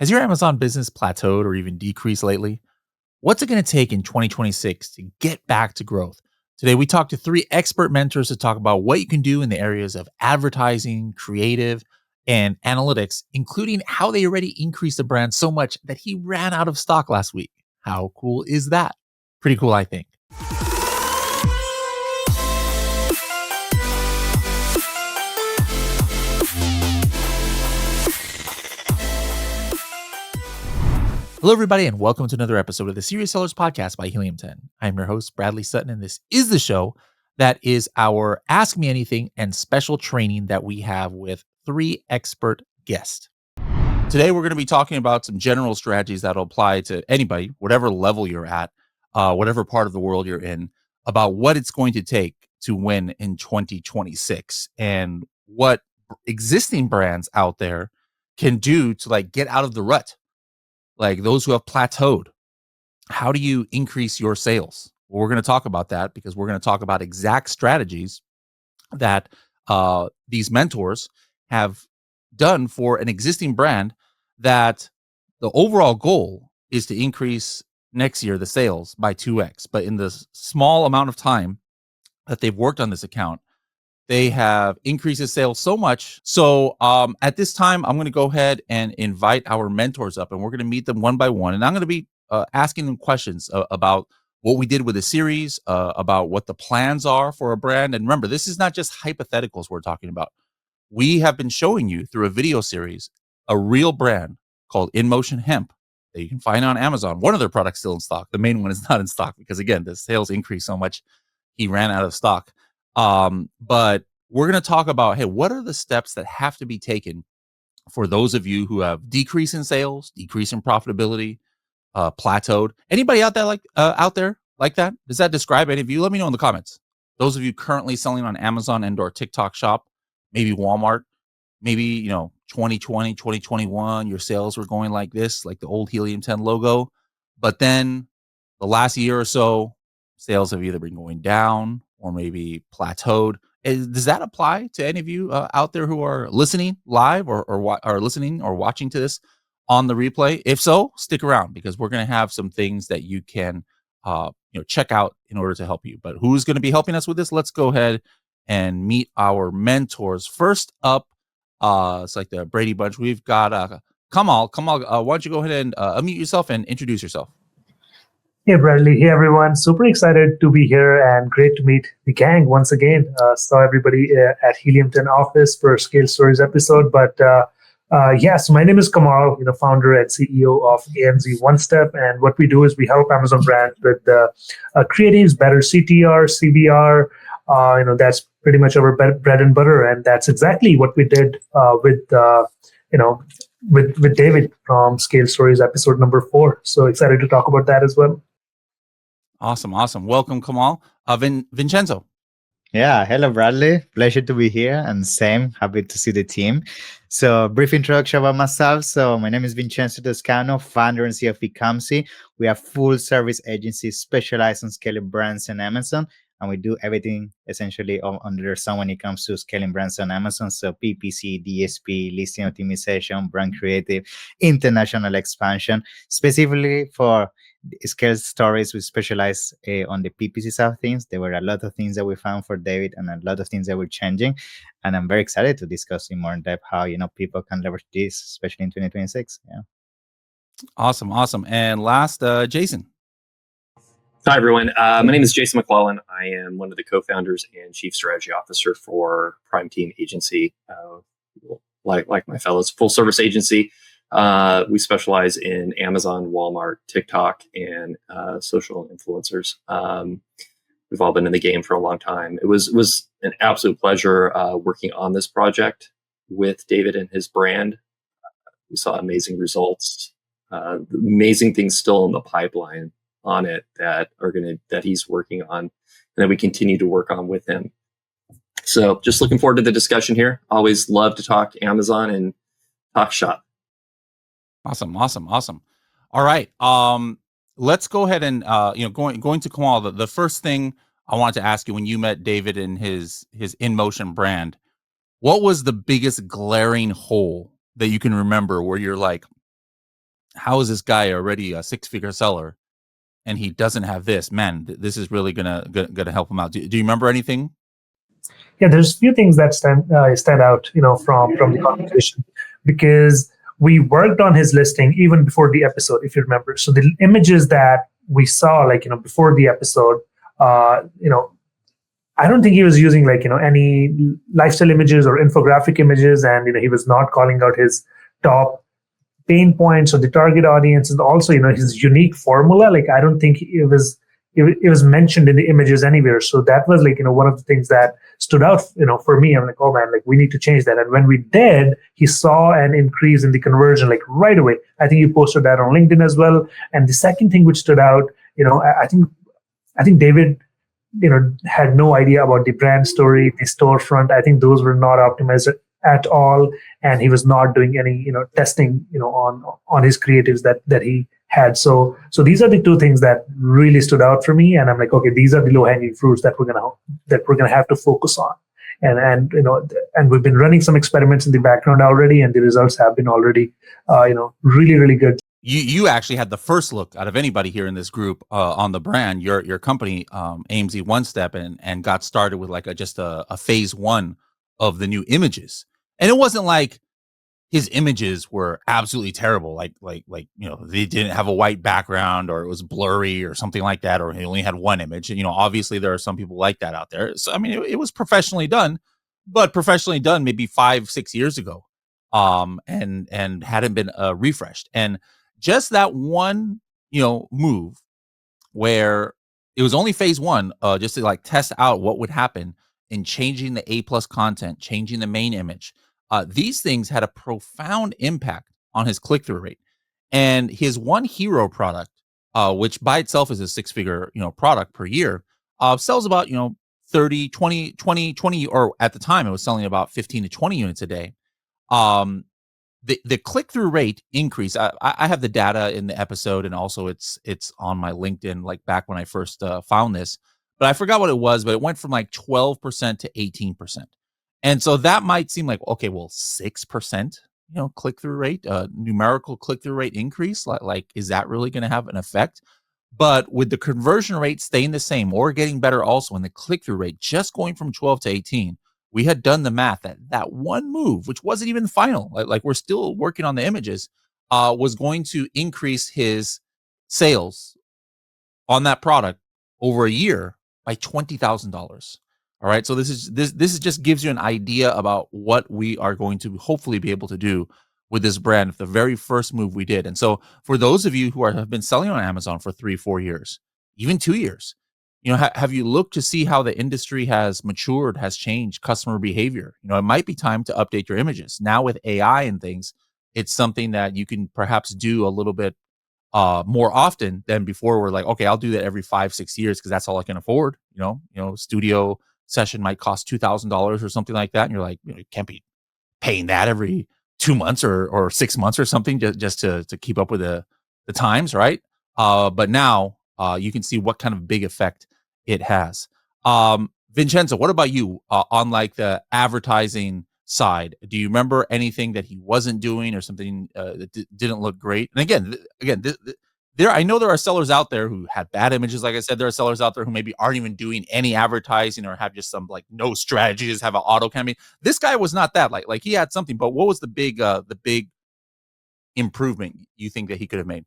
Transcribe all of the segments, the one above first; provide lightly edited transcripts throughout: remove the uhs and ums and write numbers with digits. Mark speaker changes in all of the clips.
Speaker 1: Has your Amazon business plateaued or even decreased lately? What's it going to take in 2026 to get back to growth? Today, we talk to three expert mentors to talk about what you can do in the areas of advertising, creative, and analytics, including how they already increased the brand so much that he ran out of stock last week. How cool is that? Pretty cool, I think. Hello, everybody, and welcome to another episode of the Serious Sellers Podcast by Helium 10. I'm your host, Bradley Sutton, and this is the show that is our Ask Me Anything and special training that we have with three expert guests. Today, we're going to be talking about some general strategies that'll apply to anybody, whatever level you're at, whatever part of the world you're in, about what it's going to take to win in 2026 and what existing brands out there can do to get out of the rut. Like those who have plateaued. How do you increase your sales? Well, we're going to talk about that because we're going to talk about exact strategies that these mentors have done for an existing brand that the overall goal is to increase next year the sales by 2x. But in the small amount of time that they've worked on this account, they have increased his sales so much. So at this time, I'm going to go ahead and invite our mentors up, and we're going to meet them one by one. And I'm going to be asking them questions about what we did with the series, about what the plans are for a brand. And remember, this is not just hypotheticals we're talking about. We have been showing you through a video series a real brand called In Motion Hemp that you can find on Amazon. One of their products still in stock. The main one is not in stock because, again, the sales increased so much, he ran out of stock. But we're going to talk about, hey, what are the steps that have to be taken for those of you who have decrease in sales, decrease in profitability, plateaued? Anybody out there like that? Does that describe any of you? Let me know in the comments. Those of you currently selling on Amazon and or TikTok Shop, maybe Walmart, maybe 2020, 2021, your sales were going like this, like the old Helium 10 logo. But then the last year or so, sales have either been going down or maybe plateaued. Does that apply to any of you out there who are listening live or listening or watching to this on the replay? If so, stick around because we're going to have some things that you can check out in order to help you. But who's going to be helping us with this? Let's go ahead and meet our mentors. First up, it's like the Brady Bunch. We've got Kamal. Why don't you go ahead and unmute yourself and introduce yourself?
Speaker 2: Hey, Bradley. Hey, everyone. Super excited to be here and great to meet the gang once again. Saw everybody at Helium 10 office for Scale Stories episode. But yes, my name is Kamal, founder and CEO of AMZ One Step. And what we do is we help Amazon brands with creatives, better CTR, CBR. That's pretty much our bread and butter. And that's exactly what we did with David from Scale Stories episode number 4. So excited to talk about that as well.
Speaker 1: Awesome. Welcome, Kamal. Vincenzo.
Speaker 3: Yeah, hello, Bradley. Pleasure to be here, and same, happy to see the team. So, brief introduction about myself. So, my name is Vincenzo Toscano, founder and CEO of Ecomsi. We are a full-service agency specialized in scaling brands on Amazon, and we do everything essentially under the sun when it comes to scaling brands on Amazon. So, PPC, DSP, listing optimization, brand creative, international expansion, specifically for Scale Stories. We specialize on the PPC side of things. There were a lot of things that we found for David and a lot of things that we're changing. And I'm very excited to discuss in more in depth how, people can leverage this, especially in 2026. Yeah.
Speaker 1: Awesome. And last, Jason.
Speaker 4: Hi, everyone. My name is Jason McClellan. I am one of the co-founders and chief strategy officer for Prime Team Agency. Like my fellows, full service agency. We specialize in Amazon, Walmart, TikTok, and social influencers. We've all been in the game for a long time. It was an absolute pleasure working on this project with David and his brand. We saw amazing results, amazing things still in the pipeline on it that he's working on, and that we continue to work on with him. So just looking forward to the discussion here. Always love to talk Amazon and talk shop.
Speaker 1: Awesome. All right. Let's go ahead and going to Kamal. The first thing I wanted to ask you, when you met David and his In Motion brand, what was the biggest glaring hole that you can remember where you're like, how is this guy already a six-figure seller and he doesn't have this? Man, this is really gonna help him out. Do you remember anything?
Speaker 2: Yeah, there's a few things that stand out, from the conversation, because we worked on his listing even before the episode, if you remember. So the images that we saw, like, before the episode, uh, you know, I don't think he was using, like, any lifestyle images or infographic images, and he was not calling out his top pain points or the target audience, and also his unique formula. Like, I don't think it was mentioned in the images anywhere. So that was, like, one of the things that stood out, for me. I'm like, oh man, like, we need to change that. And when we did, he saw an increase in the conversion, like, right away. I think you posted that on LinkedIn as well. And the second thing which stood out, I think David, had no idea about the brand story, the storefront. I think those were not optimized at all, and he was not doing any, testing, on his creatives that he had. So these are the two things that really stood out for me, and I'm like, okay, these are the low hanging fruits that we're gonna have to focus on. And we've been running some experiments in the background already, and the results have been already, really, really good.
Speaker 1: You actually had the first look out of anybody here in this group on the brand. Your company, AMZ One Step, and got started with like just a phase one of the new images. And it wasn't like his images were absolutely terrible. Like they didn't have a white background, or it was blurry or something like that, or he only had one image. And, obviously there are some people like that out there. So I mean, it was professionally done, but professionally done maybe 5-6 years ago, and hadn't been refreshed. And just that one, move where it was only phase one, just to like test out what would happen in changing the A plus content, changing the main image. These things had a profound impact on his click through rate. And his one hero product, which by itself is a six-figure, product per year, sells about, 30, 20, or at the time it was selling about 15 to 20 units a day. The click through rate increase. I have the data in the episode, and also it's on my LinkedIn, like back when I first found this, but I forgot what it was. But it went from like 12% to 18%, and so that might seem like, okay, well, 6%, click through rate, numerical click through rate increase. Like, is that really going to have an effect? But with the conversion rate staying the same or getting better, also, in the click through rate just going from 12 to 18. We had done the math that one move, which wasn't even final, like we're still working on the images, was going to increase his sales on that product over a year by $20,000. All right, so this is just gives you an idea about what we are going to hopefully be able to do with this brand, the very first move we did. And so for those of you who have been selling on Amazon for 3-4 years, even 2 years, have you looked to see how the industry has matured, has changed customer behavior? It might be time to update your images now with AI and things. It's something that you can perhaps do a little bit more often than before. We're like, okay, I'll do that every 5-6 years because that's all I can afford. Studio session might cost $2,000 or something like that, and you're like, you can't be paying that every 2 months or 6 months or something, just to keep up with the times, right? But now you can see what kind of big effect it has. Vincenzo, what about you on like the advertising side? Do you remember anything that he wasn't doing, or something that didn't look great? And again, there, I know there are sellers out there who had bad images. Like I said, there are sellers out there who maybe aren't even doing any advertising, or have just some like no strategy, just have an auto campaign. This guy was not that. Like he had something, but what was the big improvement you think that he could have made?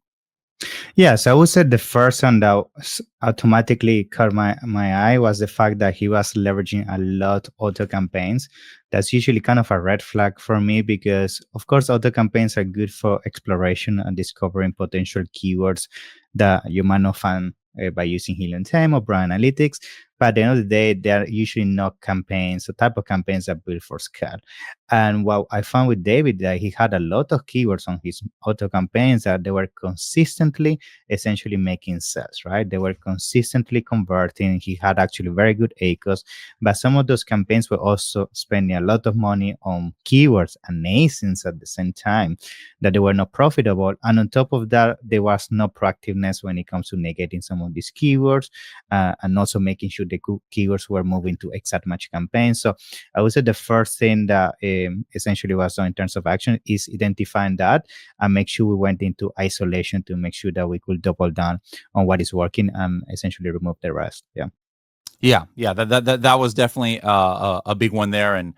Speaker 3: Yes, I would say the first one that automatically caught my eye was the fact that he was leveraging a lot auto campaigns. That's usually kind of a red flag for me, because of course auto campaigns are good for exploration and discovering potential keywords that you might not find by using Helium 10 or brand analytics. But at the end of the day, they are usually not campaigns, the type of campaigns that built for scale. And what I found with David, that he had a lot of keywords on his auto campaigns that they were consistently essentially making sales, right? They were consistently converting. He had actually very good ACOS, but some of those campaigns were also spending a lot of money on keywords and ASINs at the same time, that they were not profitable. And on top of that, there was no proactiveness when it comes to negating some of these keywords, and also making sure to the keywords who are moving to exact match campaigns. So I would say the first thing that essentially was done in terms of action is identifying that and make sure we went into isolation to make sure that we could double down on what is working and essentially remove the rest.
Speaker 1: Yeah. That was definitely a big one there, and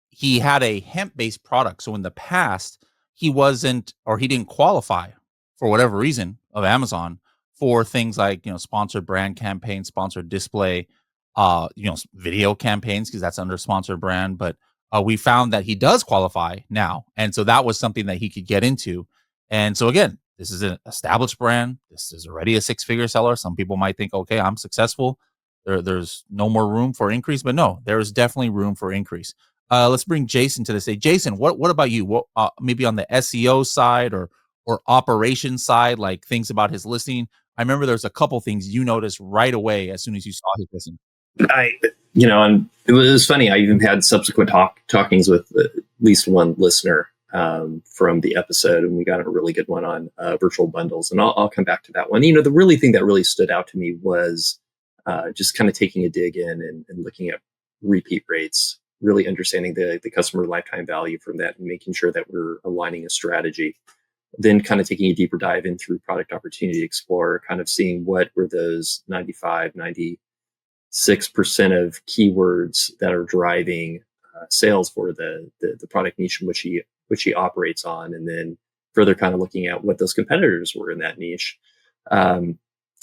Speaker 1: he had a hemp-based product. So in the past, he didn't qualify for whatever reason of Amazon for things like, sponsored brand campaigns, sponsored display, video campaigns, because that's under sponsored brand. But we found that he does qualify now. And so that was something that he could get into. And so again, this is an established brand. This is already a 6-figure seller. Some people might think, okay, I'm successful. There's no more room for increase, but no, there is definitely room for increase. Let's bring Jason to the stage. Jason, what about you? What maybe on the SEO side or operations side, like things about his listing? I remember there's a couple things you noticed right away as soon as you saw his listing.
Speaker 4: And it was funny. I even had subsequent talkings with at least one listener from the episode, and we got a really good one on virtual bundles. And I'll come back to that one. The really thing that really stood out to me was just kind of taking a dig in and looking at repeat rates, really understanding the customer lifetime value from that and making sure that we're aligning a strategy. Then kind of taking a deeper dive in through Product Opportunity Explorer, kind of seeing what were those 96% of keywords that are driving sales for the product niche in which he operates on, and then further kind of looking at what those competitors were in that niche. And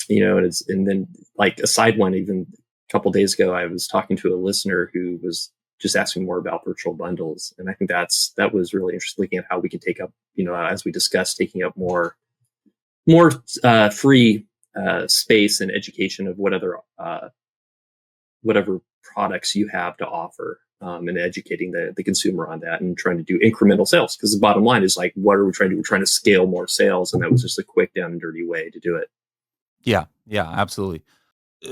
Speaker 4: then like a side one, even a couple of days ago, I was talking to a listener who was just asking more about virtual bundles, and I think that was really interesting, looking at how we can take up, as we discussed, taking up more free space and education of whatever products you have to offer, and educating the consumer on that and trying to do incremental sales. Because the bottom line is like, what are we trying to do? We're trying to scale more sales, and that was just a quick down and dirty way to do it.
Speaker 1: Yeah, absolutely.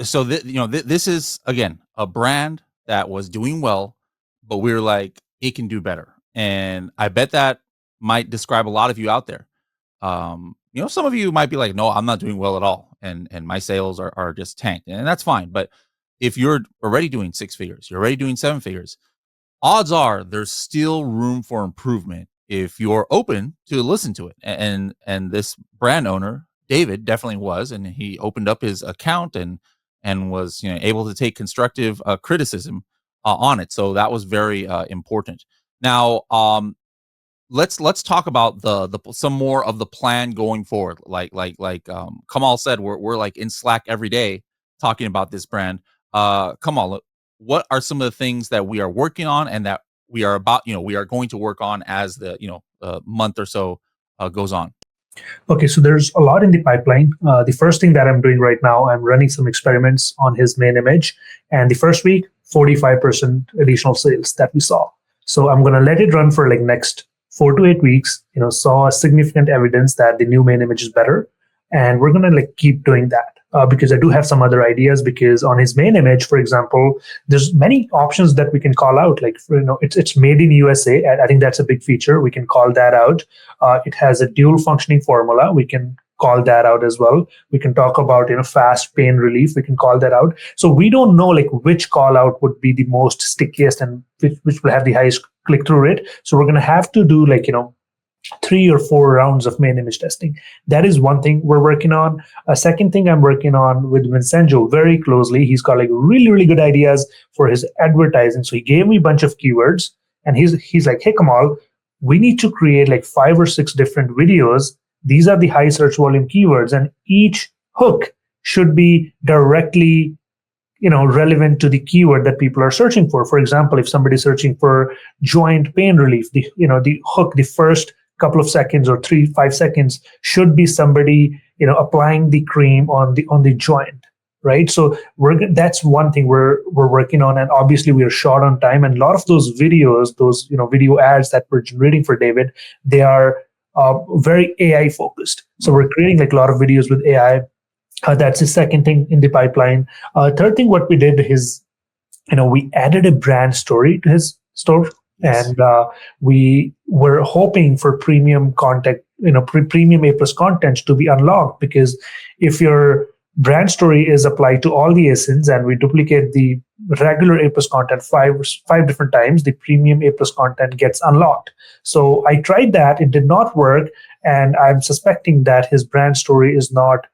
Speaker 1: So this is again a brand that was doing well, but we were like, it can do better. And I bet that might describe a lot of you out there. Some of you might be like, no, I'm not doing well at all. And my sales are just tanked, and that's fine. But if you're already doing 6 figures, you're already doing 7 figures, odds are there's still room for improvement if you're open to listen to it. And this brand owner, David, definitely was, and he opened up his account and was able to take constructive criticism on it. So that was very important. Now, let's talk about the some more of the plan going forward. Like Kamal said, we're like in Slack every day talking about this brand. Kamal, what are some of the things that we are working on and that we are going to work on as the month or so goes on?
Speaker 2: Okay, so there's a lot in the pipeline. The first thing that I'm doing right now, I'm running some experiments on his main image. And the first week, 45% additional sales that we saw. So I'm going to let it run for like next 4 to 8 weeks, saw significant evidence that the new main image is better. And we're going to keep doing that. Because I do have some other ideas, because on his main image, for example, there's many options that we can call out. Like, it's made in USA. I think that's a big feature. We can call that out. It has a dual functioning formula. We can call that out as well. We can talk about, fast pain relief. We can call that out. So we don't know which call out would be the most stickiest and which will have the highest click-through rate. So we're going to have to do 3 or 4 rounds of main image testing. That is one thing we're working on. A second thing I'm working on with Vincenzo very closely. He's got really, really good ideas for his advertising. So he gave me a bunch of keywords, and he's like, hey, Kamal, we need to create 5 or 6 different videos. These are the high search volume keywords, and each hook should be directly relevant to the keyword that people are searching for. For example, if somebody's searching for joint pain relief, the hook, the first couple of seconds or 3-5 seconds should be somebody applying the cream on the joint, right? So that's one thing we're working on, and obviously we are short on time. And a lot of those videos, those video ads that we're generating for David, they are very AI focused. So we're creating a lot of videos with AI. That's the second thing in the pipeline. Third thing, what we did is, we added a brand story to his store. Yes. And we were hoping for premium content, premium A+ content to be unlocked, because if you're brand story is applied to all the ASINs, and we duplicate the regular A plus content five different times, the premium A plus content gets unlocked. So I tried that; it did not work, and I'm suspecting that his brand story is not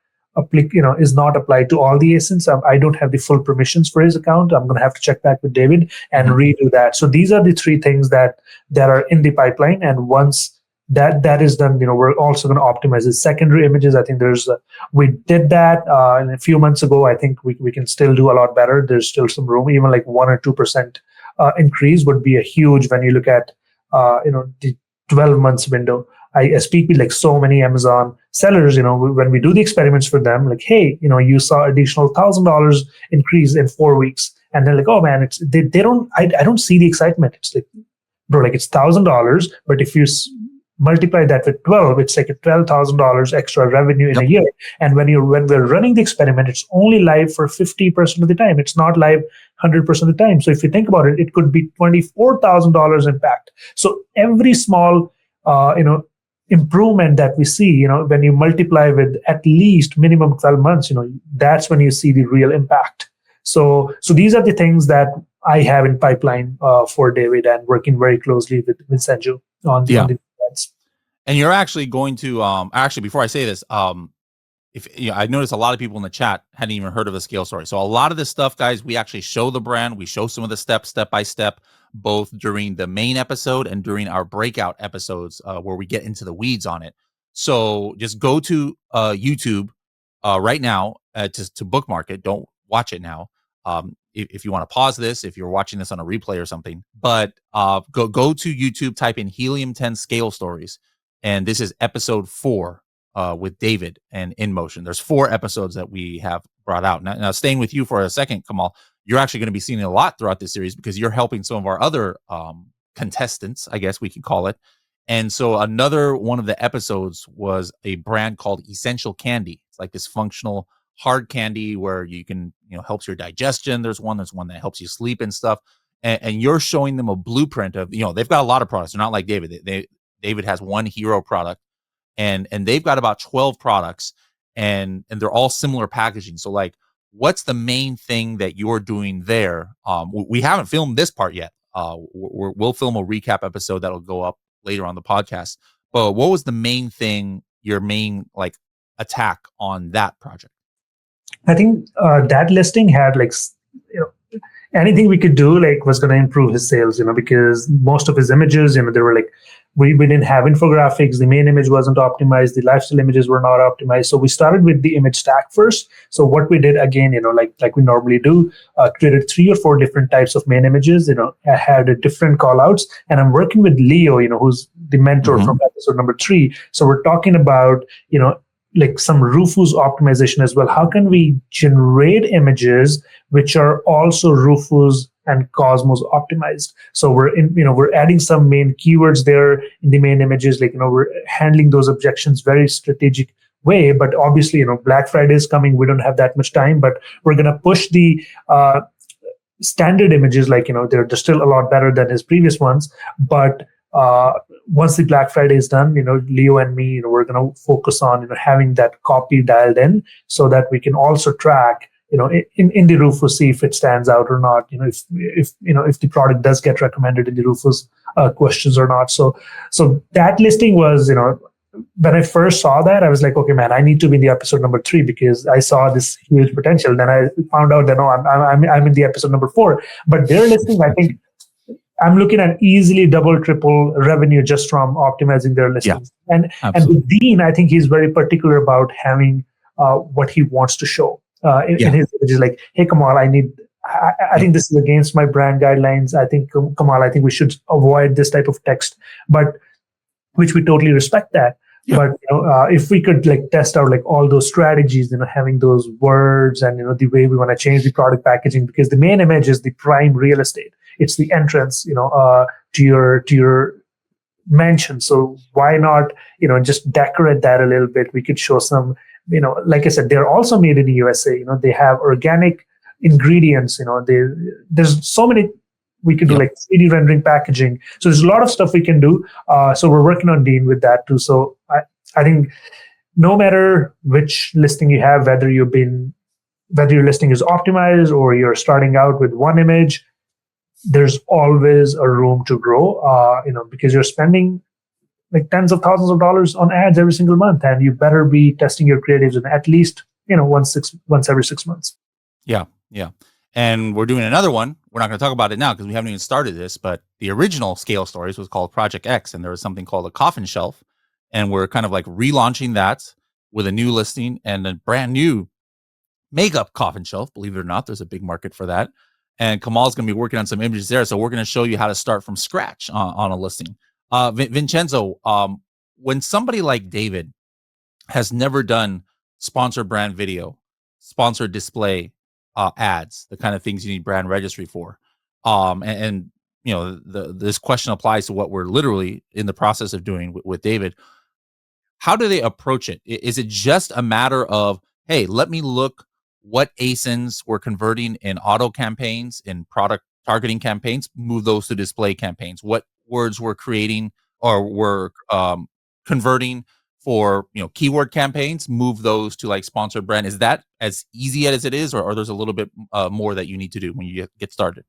Speaker 2: is not applied to all the ASINs. I don't have the full permissions for his account. I'm going to have to check back with David and redo that. So these are the three things that are in the pipeline, and once that is done, we're also going to optimize the secondary images. I think we did that a few months ago. I think we can still do a lot better. There's still some room. Even like 1 or 2% increase would be a huge when you look at the 12 months window. I speak with like so many Amazon sellers, when we do the experiments for them, like, hey, you saw additional $1,000 increase in 4 weeks, and they're like, oh man, they don't. I don't see the excitement. It's like, bro, like it's $1,000, but if you multiply that with 12, it's like a $12,000 extra revenue in a year. And when we're running the experiment, it's only live for 50% of the time. It's not live 100% of the time. So if you think about it, it could be $24,000 impact. So every small, improvement that we see, when you multiply with at least minimum 12 months, that's when you see the real impact. So these are the things that I have in pipeline for David, and working very closely with Vincenzo on the events.
Speaker 1: And you're actually going to before I say this, if I noticed a lot of people in the chat hadn't even heard of the scale story. So a lot of this stuff, guys, we actually show the brand, we show some of the steps step by step, both during the main episode and during our breakout episodes where we get into the weeds on it. So just go to YouTube right now to bookmark it. Don't watch it now. If you want to pause this, if you're watching this on a replay or something, but go to YouTube, type in Helium 10 scale stories. And this is episode 4 with David and In Motion. There's 4 episodes that we have brought out. Now, staying with you for a second, Kamal, you're actually going to be seeing it a lot throughout this series because you're helping some of our other contestants, I guess we can call it. And so another one of the episodes was a brand called Essential Candy. It's like this functional hard candy where you can, helps your digestion. There's one that helps you sleep and stuff. And you're showing them a blueprint of, they've got a lot of products. They're not like David. David has one hero product, and they've got about 12 products, and they're all similar packaging. So like, what's the main thing that you're doing there? We haven't filmed this part yet. We'll film a recap episode that'll go up later on the podcast. But what was the main thing, your main like attack on that project?
Speaker 2: I think that listing had like, anything we could do like was going to improve his sales, because most of his images, they were like, we didn't have infographics. The main image wasn't optimized. The lifestyle images were not optimized. So we started with the image stack first. So what we did again, like we normally do, created 3 or 4 different types of main images. I had a different call outs, and I'm working with Leo, who's the mentor from episode number 3. So we're talking about, like some Rufus optimization as well. How can we generate images which are also Rufus and Cosmos optimized? So we're adding some main keywords there in the main images. Like, we're handling those objections very strategic way. But obviously, Black Friday is coming. We don't have that much time, but we're going to push the standard images. Like, they're still a lot better than his previous ones. But once the Black Friday is done, Leo and me, we're going to focus on, having that copy dialed in so that we can also track, in the Rufus, see if it stands out or not, if the product does get recommended in the Rufus questions or not. So that listing was, when I first saw that, I was like, okay, man, I need to be in the episode number 3 because I saw this huge potential. Then I found out that, no, I'm in the episode number 4. But their listing, I think, I'm looking at easily double, triple revenue just from optimizing their listings. Yeah, and with Dean, I think he's very particular about having what he wants to show in his images. Like, hey, Kamal, I think this is against my brand guidelines. I think, Kamal, I think we should avoid this type of text, but which we totally respect that. Yeah. But if we could like test out like all those strategies, having those words and the way we want to change the product packaging, because the main image is the prime real estate. It's the entrance, to your mansion. So why not, just decorate that a little bit? We could show some, like I said, they're also made in the USA. They have organic ingredients. There's so many. We could do like 3D rendering packaging. So there's a lot of stuff we can do. So we're working on Dean with that too. So I think no matter which listing you have, whether your listing is optimized or you're starting out with one image, there's always a room to grow. Because you're spending like tens of thousands of dollars on ads every single month, and you better be testing your creatives in at least once every 6 months.
Speaker 1: Yeah, yeah. And we're doing another one. We're not going to talk about it now because we haven't even started this, but the original Scale Stories was called Project X, and there was something called a coffin shelf. And we're kind of like relaunching that with a new listing and a brand new makeup coffin shelf. Believe it or not, there's a big market for that. And Kamal's going to be working on some images there. So we're going to show you how to start from scratch on a listing. Vincenzo, when somebody like David has never done sponsored brand video, sponsored display ads, the kind of things you need brand registry for. And this question applies to what we're literally in the process of doing with David. How do they approach it? Is it just a matter of, hey, let me look what ASINs we're converting in auto campaigns, in product targeting campaigns, move those to display campaigns? What words we're creating or we're converting for keyword campaigns, move those to like sponsored brand? Is that as easy as it is, or there's a little bit more that you need to do when you get started?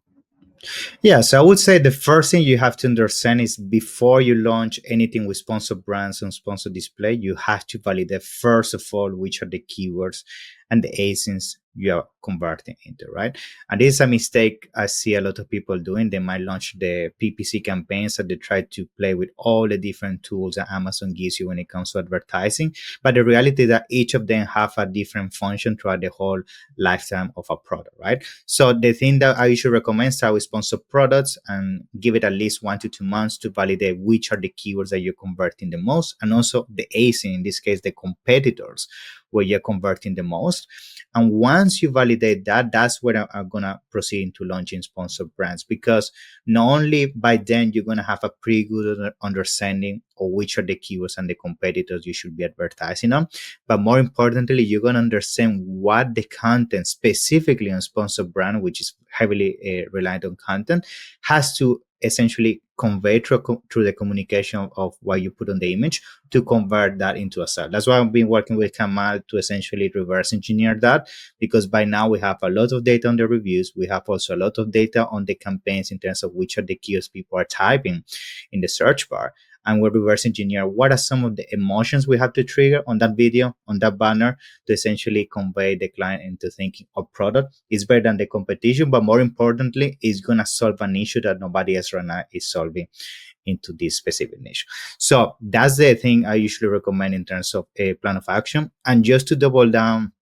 Speaker 3: Yeah, so I would say the first thing you have to understand is before you launch anything with sponsored brands and sponsored display, you have to validate first of all which are the keywords and the ASINs you are converting into, right? And this is a mistake I see a lot of people doing. They might launch the PPC campaigns and they try to play with all the different tools that Amazon gives you when it comes to advertising. But the reality is that each of them have a different function throughout the whole lifetime of a product, right? So the thing that I usually recommend, start with sponsored products and give it at least 1 to 2 months to validate which are the keywords that you're converting the most, and also the ASIN, in this case, the competitors where you're converting the most. And once you validate that, that's where I'm going to proceed into launching sponsored brands, because not only by then you're going to have a pretty good understanding of which are the keywords and the competitors you should be advertising on, but more importantly, you're going to understand what the content specifically on sponsored brand, which is heavily reliant on content, has to essentially convey through the communication of what you put on the image to convert that into a sale. That's why I've been working with Kamal to essentially reverse engineer that, because by now we have a lot of data on the reviews. We have also a lot of data on the campaigns in terms of which are the keywords people are typing in the search bar. And we'll reverse engineer what are some of the emotions we have to trigger on that video, on that banner, to essentially convey the client into thinking our product is better than the competition, but more importantly, it's going to solve an issue that nobody else right now is solving into this specific niche. So that's the thing I usually recommend in terms of a plan of action. And just to double down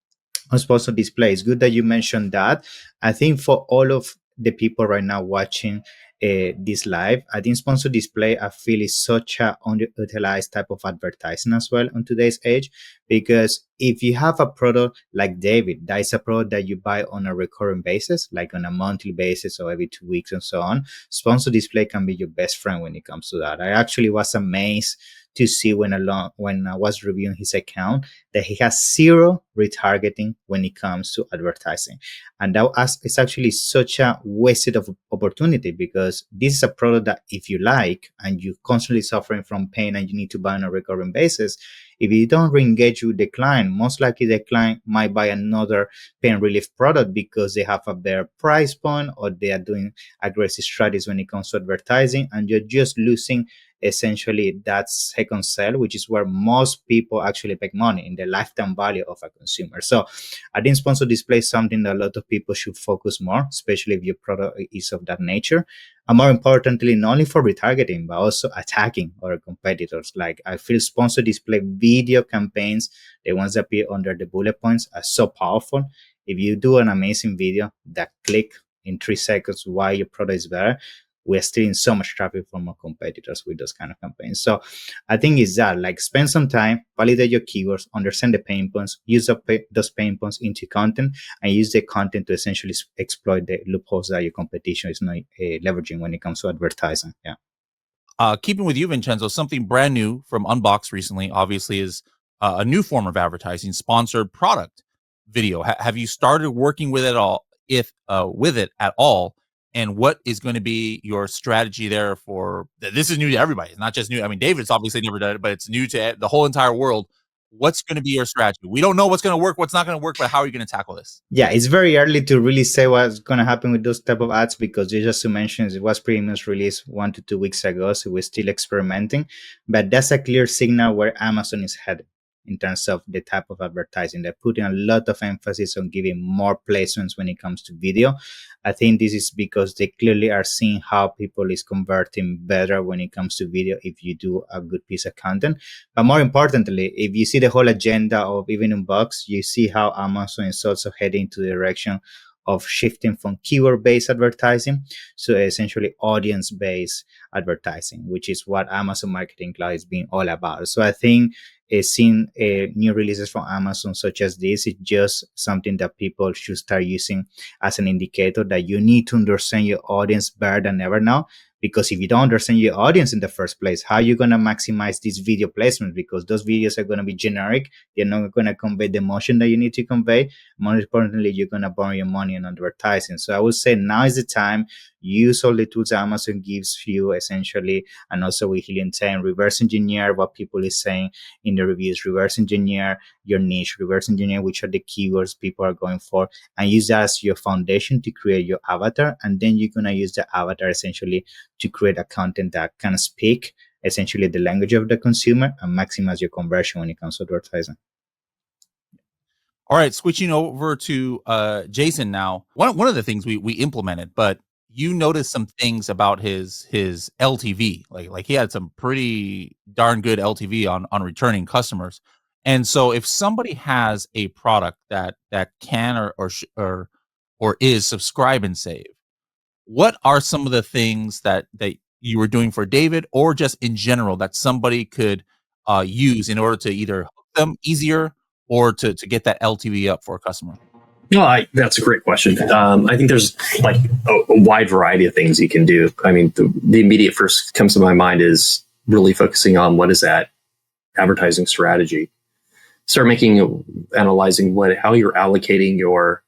Speaker 3: on sponsored display, it's good that you mentioned that. I think for all of the people right now watching this live, I think sponsored display, I feel, is such a underutilized type of advertising as well on today's age. Because if you have a product like David, that is a product that you buy on a recurring basis, like on a monthly basis or every 2 weeks and so on, sponsored display can be your best friend when it comes to that. I actually was amazed to see when I was reviewing his account that he has zero retargeting when it comes to advertising. And it's actually such a wasted of opportunity, because this is a product that if you like and you're constantly suffering from pain and you need to buy on a recurring basis, if you don't re-engage with the client, most likely the client might buy another pain relief product because they have a better price point or they are doing aggressive strategies when it comes to advertising, and you're just losing essentially that second sale, which is where most people actually make money in the lifetime value of a consumer. So I think sponsored display is something that a lot of people should focus more, especially if your product is of that nature. And more importantly, not only for retargeting, but also attacking our competitors. Like, I feel sponsored display video campaigns, the ones that appear under the bullet points, are so powerful. If you do an amazing video that click in 3 seconds why your product is better, we're stealing so much traffic from our competitors with those kind of campaigns. So I think it's that, like, spend some time, validate your keywords, understand the pain points, use those pain points into content, and use the content to essentially exploit the loopholes that your competition is not leveraging when it comes to advertising. Yeah.
Speaker 1: Keeping with you, Vincenzo, something brand new from Unbox recently, obviously, is a new form of advertising, sponsored product video. Have you started working with it all? If with it at all? And what is going to be your strategy there for this? Is new to everybody. It's not just new. I mean, David's obviously never done it, but it's new to the whole entire world. what's going to be your strategy? We don't know what's going to work, what's not going to work, but how are you going to tackle this?
Speaker 3: Yeah, it's very early to really say what's going to happen with those type of ads because just to mention, it was pretty much released 1 to 2 weeks ago, so we're still experimenting. But that's a clear signal where Amazon is headed in terms of the type of advertising. They're putting a lot of emphasis on giving more placements when it comes to video. I think this is because they clearly are seeing how people is converting better when it comes to video if you do a good piece of content. But more importantly, if you see the whole agenda of even Unbox, you see how Amazon is also heading to the direction of shifting from keyword-based advertising to essentially audience-based advertising, which is what Amazon Marketing Cloud is being all about. So I think seeing new releases from Amazon such as this is just something that people should start using as an indicator that you need to understand your audience better than ever now. Because if you don't understand your audience in the first place, how are you going to maximize these video placements? Because those videos are going to be generic. They're not going to convey the emotion that you need to convey. More importantly, you're going to burn your money on advertising. So I would say now is the time. Use all the tools Amazon gives you essentially, and also with Helium 10, reverse engineer what people is saying in the reviews, reverse engineer your niche, reverse engineer which are the keywords people are going for, and use that as your foundation to create your avatar. And then you're going to use the avatar essentially to create a content that can speak essentially the language of the consumer and maximize your conversion when it comes to advertising.
Speaker 1: All right, switching over to Jason now. One of the things we implemented, but you noticed some things about his LTV. Like he had some pretty darn good LTV on returning customers. And so if somebody has a product that can or is subscribe and save, what are some of the things that you were doing for David or just in general that somebody could use in order to either hook them easier or to get that LTV up for a customer?
Speaker 4: Well, that's a great question. I think there's like a wide variety of things you can do. I mean, the immediate first comes to my mind is really focusing on what is that advertising strategy. Start analyzing how you're allocating your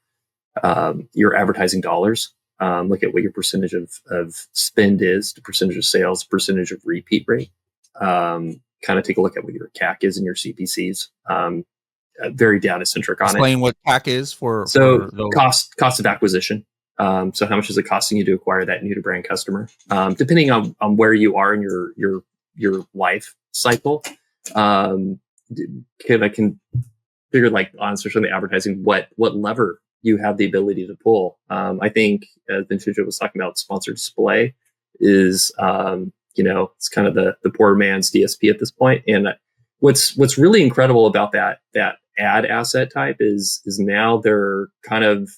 Speaker 4: advertising dollars. Look at what your percentage of spend is, the percentage of sales, percentage of repeat rate. Kind of take a look at what your CAC is and your CPCs. Very data centric on it.
Speaker 1: Explain what CAC is for those.
Speaker 4: Cost of acquisition. So how much is it costing you to acquire that new to brand customer? Depending on where you are in your life cycle, I can figure like on especially the advertising what lever you have the ability to pull. I think as Vincenzo was talking about, sponsored display is it's kind of the poor man's DSP at this point. And what's really incredible about that ad asset type is now they're kind of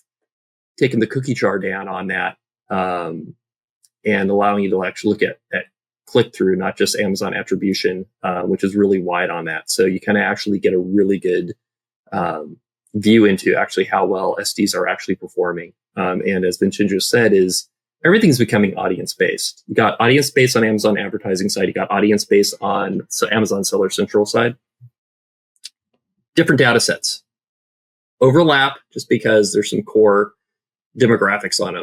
Speaker 4: taking the cookie jar down on that and allowing you to actually look at click through, not just Amazon attribution, which is really wide on that. So you kind of actually get a really good view into actually how well SDs are actually performing. And as Vincenzo said, is everything's becoming audience based. You got audience based on Amazon advertising side. You got audience based on Amazon Seller Central side. Different data sets overlap just because there's some core demographics on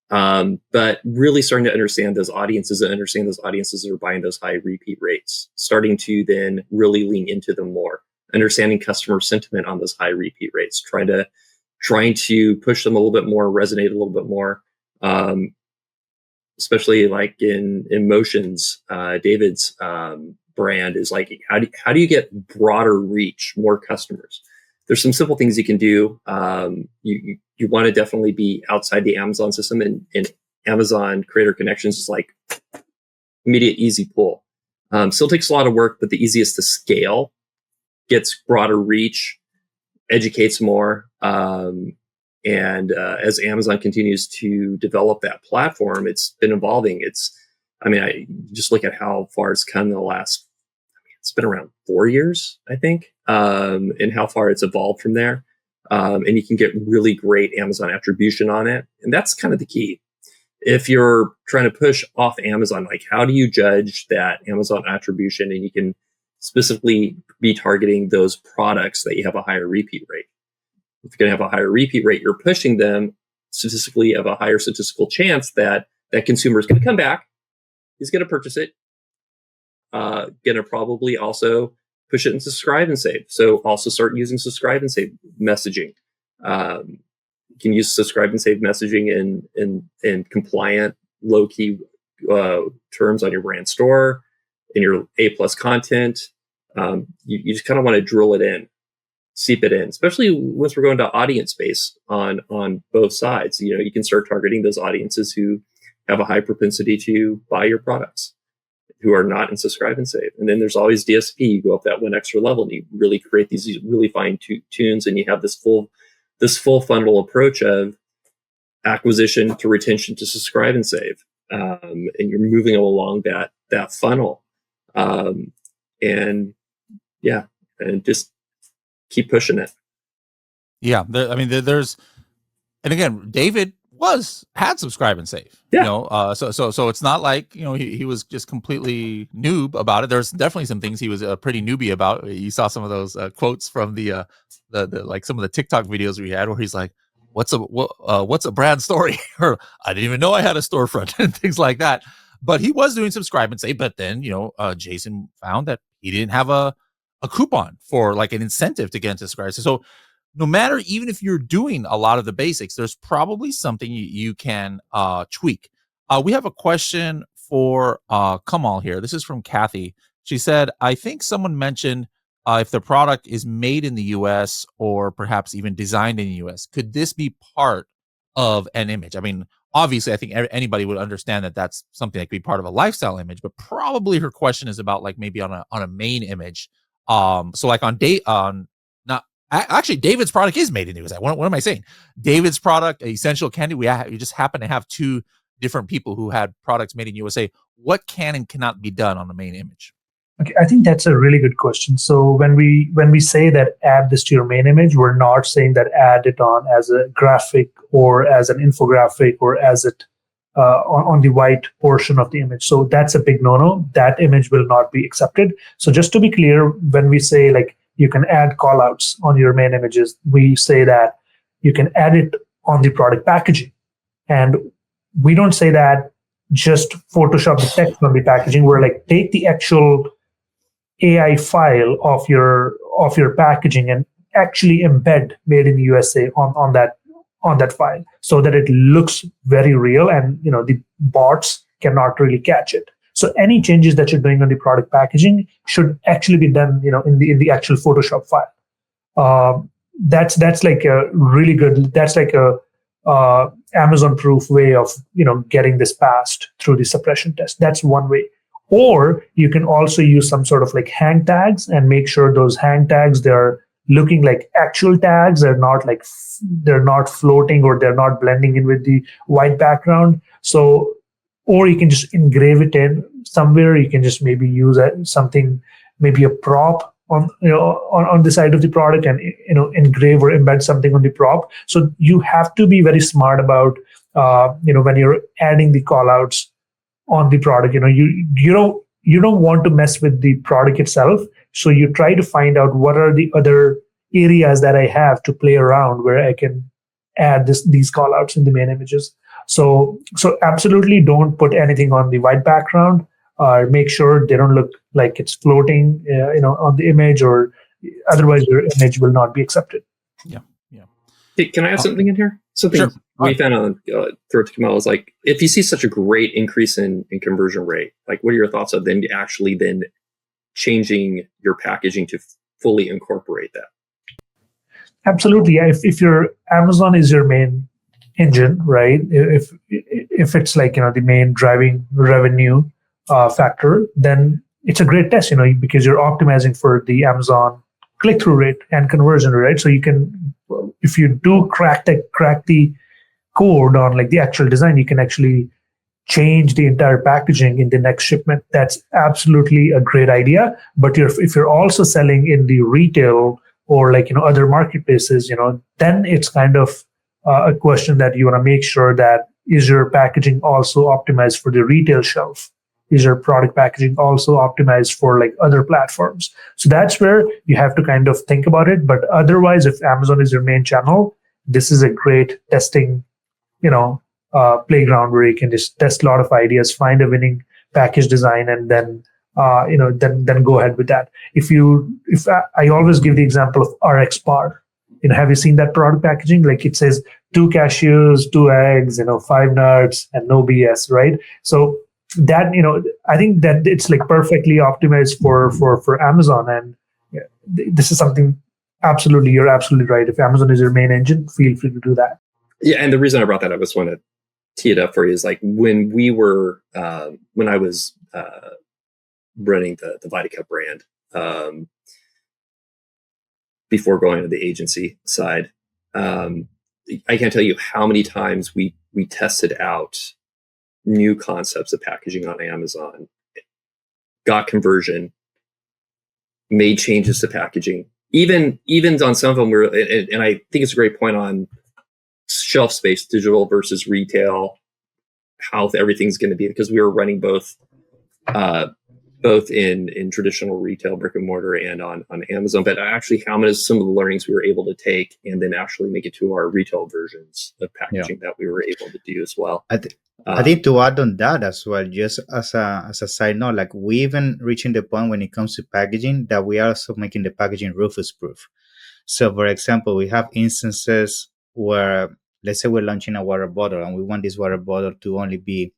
Speaker 4: them. But really starting to understand those audiences and understand those audiences that are buying those high repeat rates, starting to then really lean into them more, understanding customer sentiment on those high repeat rates, trying to push them a little bit more, resonate a little bit more. Especially like in Motions, David's brand is like, how do you get broader reach, more customers? There's some simple things you can do. You want to definitely be outside the Amazon system, and Amazon Creator Connections is like immediate, easy pull. Still takes a lot of work, but the easiest to scale, gets broader reach, educates more. And as Amazon continues to develop that platform, it's been evolving. I just look at how far it's come in the last, it's been around 4 years, I think, and how far it's evolved from there. And you can get really great Amazon attribution on it. And that's kind of the key. If you're trying to push off Amazon, like how do you judge that Amazon attribution? And you can specifically be targeting those products that you have a higher repeat rate. If you're going to have a higher repeat rate, you're pushing them statistically of a higher statistical chance that consumer is going to come back. He's going to purchase it. Going to probably also push it into subscribe and save. So also start using subscribe and save messaging. You can use subscribe and save messaging in compliant, low key terms on your brand store, in your A+ content. You just kind of want to drill it in, seep it in, especially once we're going to audience base on both sides. You can start targeting those audiences who have a high propensity to buy your products, who are not in subscribe and save. And then there's always DSP. You go up that one extra level and you really create these really fine tunes, and you have this full funnel approach of acquisition to retention to subscribe and save. And you're moving along that funnel. And just keep pushing it.
Speaker 1: Yeah. There's, and again, David had subscribe and save.
Speaker 4: Yeah.
Speaker 1: So it's not like, he was just completely noob about it. There's definitely some things he was pretty newbie about. You saw some of those quotes from the like some of the TikTok videos we had where he's like, what's a brand story? Or I didn't even know I had a storefront and things like that. But he was doing subscribe and save. But then, Jason found that he didn't have a coupon for like an incentive to get into subscribe. So no matter, even if you're doing a lot of the basics, there's probably something you can tweak. We have a question for Kamal here. This is from Kathy. She said, I think someone mentioned if the product is made in the US or perhaps even designed in the US, could this be part of an image? I mean, obviously, I think anybody would understand that that's something that could be part of a lifestyle image, but probably her question is about like maybe on a main image. So like actually, David's product is made in the USA. What am I saying? David's product, Essential Candy, we just happen to have two different people who had products made in USA. What can and cannot be done on the main image?
Speaker 2: Okay, I think that's a really good question. So when we say that add this to your main image, we're not saying that add it on as a graphic or as an infographic or as it on the white portion of the image. So that's a big no-no. That image will not be accepted. So just to be clear, when we say like you can add callouts on your main images, we say that you can add it on the product packaging. And we don't say that just Photoshop the text on the packaging. We're like, take the actual AI file of your packaging and actually embed made in the USA on that file so that it looks very real, and the bots cannot really catch it. So any changes that you're doing on the product packaging should actually be done in the actual Photoshop file. That's like a really good, that's like a Amazon proof way of getting this passed through the suppression test. That's one way. Or you can also use some sort of like hang tags and make sure those hang tags, they're looking like actual tags. They're not floating or they're not blending in with the white background. So, or you can just engrave it in somewhere. You can just maybe use something, maybe a prop on the side of the product, and engrave or embed something on the prop. So you have to be very smart about when you're adding the callouts on the product. You don't want to mess with the product itself. So you try to find out what are the other areas that I have to play around where I can add these callouts in the main images. So absolutely don't put anything on the white background. Make sure they don't look like it's floating, on the image, or otherwise your image will not be accepted.
Speaker 1: Yeah.
Speaker 4: Hey, can I add something in here? Something
Speaker 1: Sure.
Speaker 4: we found on throw it to Kamal is like, if you see such a great increase in conversion rate, like what are your thoughts of then changing your packaging to fully incorporate that?
Speaker 2: Absolutely. Yeah. If your Amazon is your main engine, right? If it's like the main driving revenue factor, then it's a great test, because you're optimizing for the Amazon click-through rate and conversion rate. Right? So you can, if you do crack the code on like the actual design, you can actually change the entire packaging in the next shipment. That's absolutely a great idea. But if you're also selling in the retail or like other marketplaces, then it's kind of a question that you want to make sure that is your packaging also optimized for the retail shelf? Is your product packaging also optimized for like other platforms? So that's where you have to kind of think about it. But otherwise, if Amazon is your main channel, this is a great testing, playground where you can just test a lot of ideas, find a winning package design, and then then go ahead with that. If I always give the example of RX bar. Have you seen that product packaging? Like it says 2 cashews, 2 eggs, 5 nuts, and no BS, right? So that I think that it's like perfectly optimized for Amazon, and this is something you're absolutely right. If Amazon is your main engine, feel free to do that.
Speaker 4: Yeah, and the reason I brought that up, I just want to tee it up for you, is like when I was running the VitaCup brand, before going to the agency side, I can't tell you how many times we tested out new concepts of packaging on Amazon, got conversion, made changes to packaging. Even on some of them, and I think it's a great point on shelf space, digital versus retail, how everything's going to be, because we were running both in traditional retail, brick and mortar, and on Amazon. But actually, how many some of the learnings we were able to take and then actually make it to our retail versions of packaging that we were able to do as well.
Speaker 3: I think to add on that as well, just as a side note, like we even reaching the point when it comes to packaging that we are also making the packaging Rufus proof. So, for example, we have instances where, let's say we're launching a water bottle and we want this water bottle to only be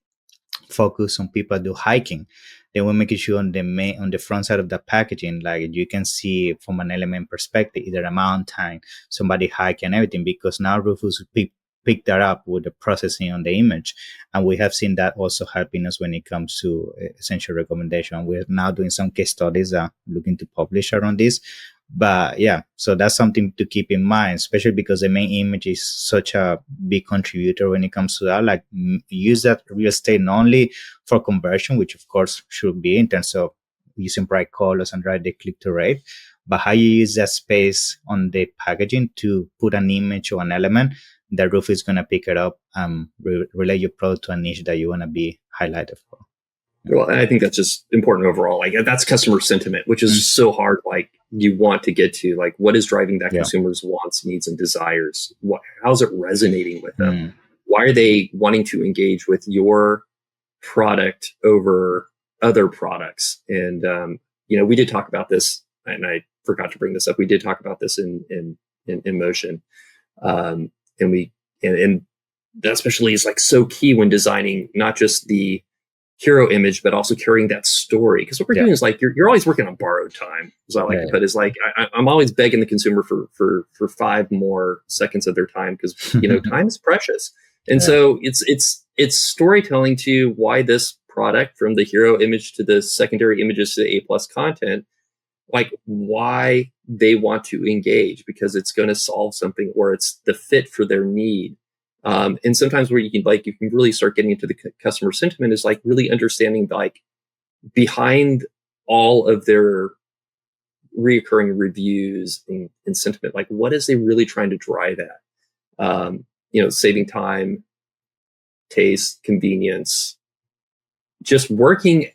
Speaker 3: focused on people do hiking. Then we make sure on the front side of the packaging, like you can see from an element perspective, either a mountain, somebody hiking, and everything, because now Rufus pick that up with the processing on the image. And we have seen that also helping us when it comes to essential recommendation. We're now doing some case studies looking to publish around this. But yeah, so that's something to keep in mind, especially because the main image is such a big contributor when it comes to that. Like use that real estate not only for conversion, which of course should be in terms of using bright colors and drive the click-to rate, but how you use that space on the packaging to put an image or an element that Roof is going to pick it up and relay your product to a niche that you want to be highlighted for.
Speaker 4: Well, I think that's just important overall. Like that's customer sentiment, which is so hard. Like you want to get to like what is driving that consumer's wants, needs, and desires. How's it resonating with them? Why are they wanting to engage with your product over other products? And we did talk about this, and I forgot to bring this up. We did talk about this in Motion, and that especially is like so key when designing not just the hero image, but also carrying that story. Because what we're doing is like you're always working on borrowed time, as I like to put. Is like I'm always begging the consumer for 5 more seconds of their time, because time is precious. And so it's storytelling to why this product, from the hero image to the secondary images to the A+ content, like why they want to engage, because it's going to solve something, or it's the fit for their need. And sometimes where you can really start getting into the customer sentiment is like really understanding like behind all of their reoccurring reviews and sentiment, like what is they really trying to drive at? Saving time, taste, convenience, just working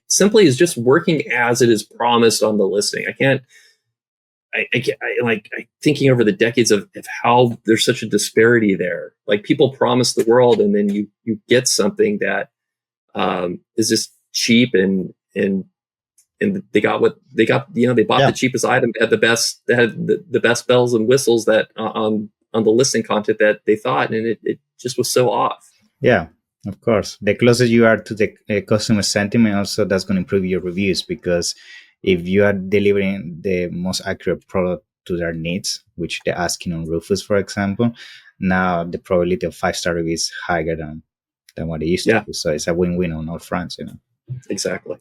Speaker 4: as it is promised on the listing. I thinking over the decades of how there's such a disparity there. Like people promise the world, and then you get something that is just cheap, and they got what they got. They bought the cheapest item at the best, that had the best bells and whistles that on the listing content that they thought, and it just was so off.
Speaker 3: Yeah, of course. The closer you are to the customer sentiment, also that's going to improve your reviews, because if you are delivering the most accurate product to their needs, which they're asking on Rufus, for example, now the probability of 5-star reviews is higher than what it used to be. So it's a win-win on all fronts,
Speaker 4: Exactly.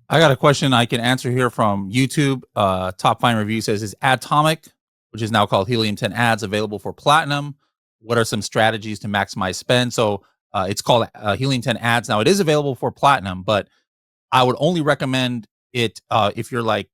Speaker 1: I got a question I can answer here from YouTube. Top Fine Review says, is Atomic, which is now called Helium 10 Ads, available for Platinum? What are some strategies to maximize spend? So it's called Helium 10 Ads. Now it is available for Platinum, but I would only recommend it if you're like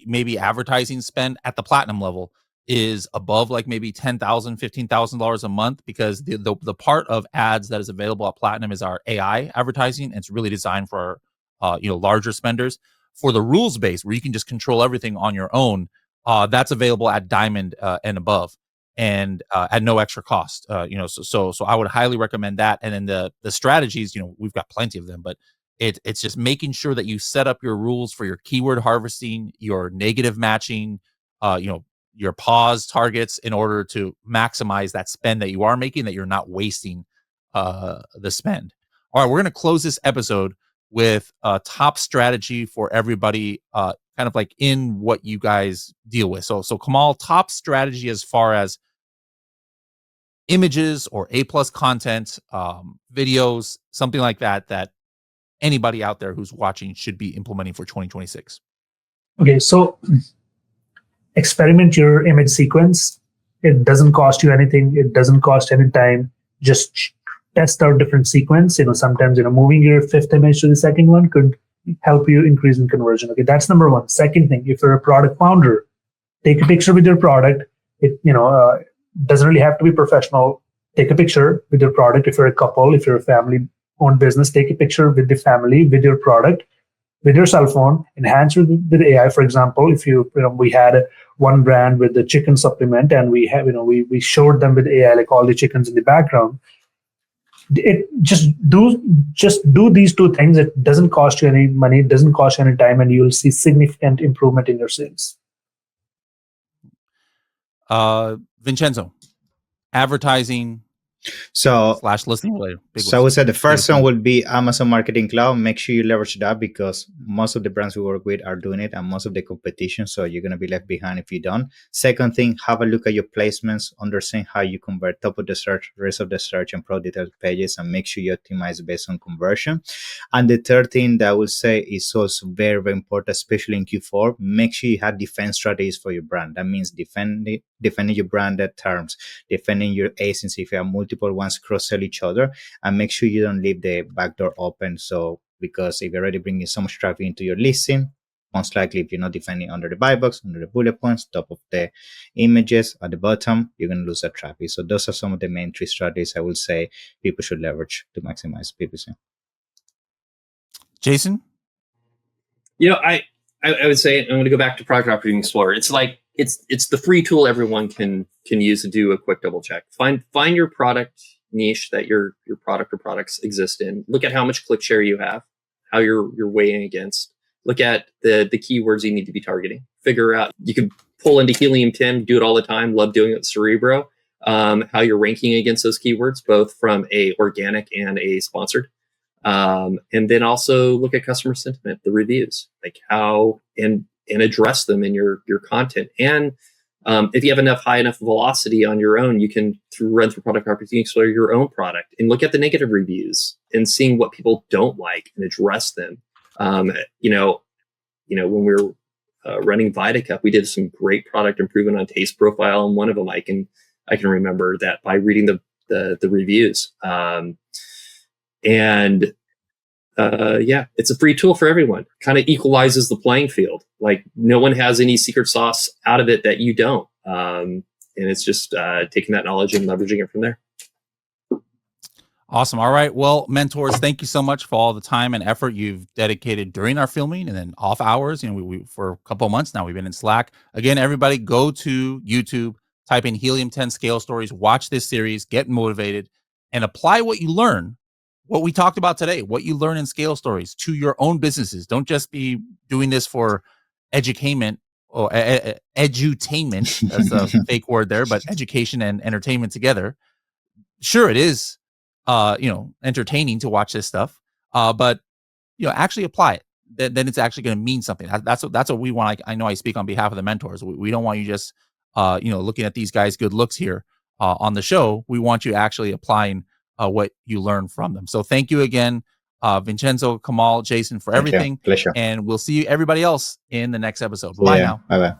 Speaker 1: maybe advertising spend at the Platinum level is above like maybe $10,000, $15,000 a month, because the part of ads that is available at Platinum is our AI advertising. And it's really designed for larger spenders. For the rules base, where you can just control everything on your own, that's available at Diamond and above, and at no extra cost. So I would highly recommend that. And then the strategies, we've got plenty of them, but It's just making sure that you set up your rules for your keyword harvesting, your negative matching, your pause targets in order to maximize that spend that you are making, that you're not wasting the spend. All right, we're going to close this episode with a top strategy for everybody, kind of like in what you guys deal with. So Kamal, top strategy as far as images or A+ content, videos, something like that anybody out there who's watching should be implementing for 2026.
Speaker 2: Okay, so experiment your image sequence. It doesn't cost you anything. It doesn't cost any time. Just test out different sequence. Sometimes, moving your fifth image to the second one could help you increase in conversion. Okay, that's number one. Second thing, if you're a product founder, take a picture with your product. It, doesn't really have to be professional. Take a picture with your product. If you're a couple, if you're a family-owned business, take a picture with the family, with your product, with your cell phone, enhance with AI. For example, if we had one brand with the chicken supplement, and we showed them with AI, like all the chickens in the background. It just do these two things. It doesn't cost you any money, it doesn't cost you any time, and you'll see significant improvement in your sales.
Speaker 1: Vincenzo, advertising
Speaker 3: So
Speaker 1: / listing related.
Speaker 3: I would say the first one would be Amazon Marketing Cloud. Make sure you leverage that, because most of the brands we work with are doing it, and most of the competition. So you're going to be left behind if you don't. Second thing, have a look at your placements, understand how you convert top of the search, rest of the search, and product detail pages, and make sure you optimize based on conversion. And the third thing that I would say is also very, very important, especially in Q4. Make sure you have defense strategies for your brand. That means defending your branded terms, defending your agency if you have multiple ones cross-sell each other, and make sure you don't leave the back door open. So, because if you're already bringing so much traffic into your listing, most likely if you're not defending under the buy box, under the bullet points, top of the images, at the bottom, you're going to lose that traffic. So those are some of the main 3 strategies I would say people should leverage to maximize PPC.
Speaker 1: Jason?
Speaker 4: I would say, I'm going to go back to Product Opportunity Explorer. It's like, it's the free tool everyone can use to do a quick double check. Find your product niche that your product or products exist in. Look at how much click share you have, how you're weighing against. Look at the keywords you need to be targeting. Figure out, you can pull into Helium 10, do it all the time. Love doing it with Cerebro. How you're ranking against those keywords, both from a organic and a sponsored. And then also look at customer sentiment, the reviews, like how, and address them in your content. And if you have high enough velocity on your own, you can run through Product Opportunity Explorer your own product and look at the negative reviews and seeing what people don't like and address them. When we were running VitaCup, we did some great product improvement on taste profile, and one of them I can remember that by reading the reviews. It's a free tool for everyone. Kind of equalizes the playing field. Like, no one has any secret sauce out of it that you don't. And it's just taking that knowledge and leveraging it from there.
Speaker 1: Awesome. All right. Well, mentors, thank you so much for all the time and effort you've dedicated during our filming and then off hours. We for a couple of months now, we've been in Slack. Again, everybody go to YouTube, type in Helium 10 Scale Stories, watch this series, get motivated, and apply what you learn, what we talked about today, what you learn in Scale Stories to your own businesses. Don't just be doing this for edutainment or edutainment. That's a fake word there, but education and entertainment together. Sure, it is, entertaining to watch this stuff, but actually apply it. Then it's actually going to mean something. That's what we want. I know I speak on behalf of the mentors. We don't want you just, looking at these guys' good looks here on the show. We want you actually applying what you learn from them. So thank you again, Vincenzo, Kamal, Jason, for everything.
Speaker 3: Pleasure.
Speaker 1: And we'll see everybody else in the next episode. Bye now.
Speaker 3: Bye-bye.